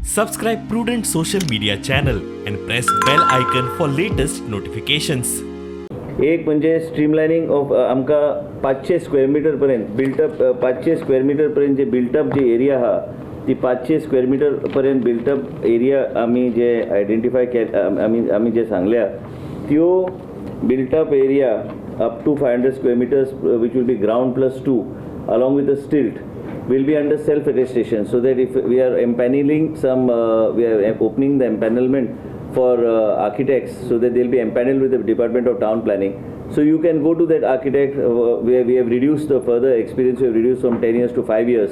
Subscribe Prudent social media channel and press bell icon for latest notifications. एक म्हणजे स्ट्रीमलायनिंग of आमकां 500 square metre पर्यंत built up 500 square metre पर्यंत जे बिल्टअप जी एरिया आहा ती 500 स्क्वेअर मिटर पर्यंत बिल्टअप एरिया आमी जे आयडेंटिफाय आमी जे सांगल्या त्यो built up area up to 500 square metres which will be ground plus 2 along with the stilt will be under self-attestation, so that if we are empaneling we are opening the empanelment for architects, so that they'll be empaneled with the Department of Town Planning. So you can go to that architect where we have reduced the further experience, we have reduced from 10 years to 5 years,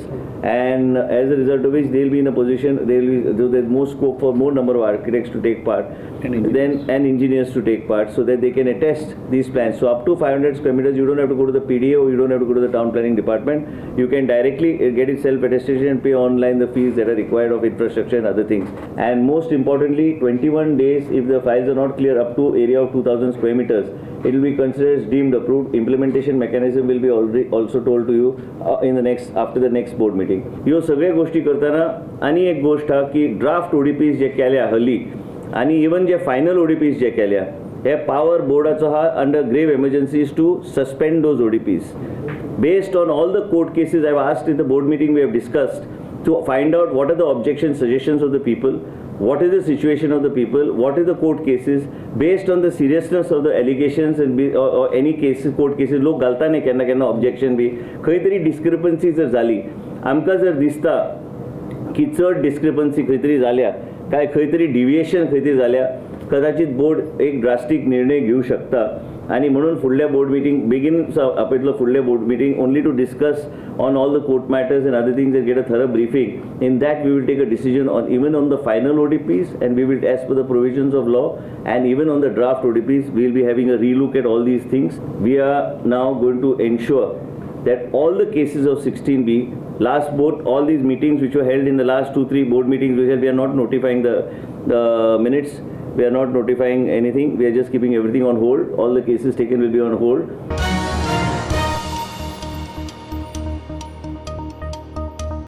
and as a result of which they'll be in a position, there's more scope for more number of architects to take part and engineers to take part, so that they can attest these plans. So up to 500 square meters, you don't have to go to the PDA or you don't have to go to the town planning department. You can directly get it self-attestation and pay online the fees that are required of infrastructure and other things. And most importantly, 21 days, if the files are not clear up to area of 2000 square meters, it will be considered as deemed approved. Implementation mechanism will be already also told to you after the next board meeting. ह्यो सगळे गोष्टी करताना आणि एक गोष्ट हा की draft ओडीपीज जे केल्या हल्ली आणि इवन जे फायनल ओडीपीज जे केल्या हे पॉवर बोर्डाचो हा under grave emergencies to suspend those ODPs. Based on all the court cases I've asked in the board meeting, we have discussed to find out what are the objections, suggestions of the people, what is the situation of the people, what is the court cases. Based on the seriousness of the allegations or any cases, court cases, लोक घालता न्ही केन्ना केन्ना objection B खंय तरी discrepancy जर जाली, आमकां जर दिसता की चड डिस्क्रिपन्सी खंय तरी जाल्या काय खंय तरी डिविएशन खंय तरी जाल्या, कदाचित बोर्ड एक ड्रास्टीक निर्णय घेऊ शकता. आणि म्हणून फुडल्या बोर्ड मिटींग बेगीन आपयतलो फुडले board meeting only to discuss on all the court matters and other things and get a thorough briefing. In that we will take a decision on even on the final ODPs, and we will, as per the provisions of law, and even on the draft ODPs, we will be having a relook at all these things. We are now going to ensure that all the cases of 16B, all these meetings which were held in the last 2-3 board meetings, we are not notifying the minutes, we are not notifying anything, we are just keeping everything on hold. All the cases taken will be on hold.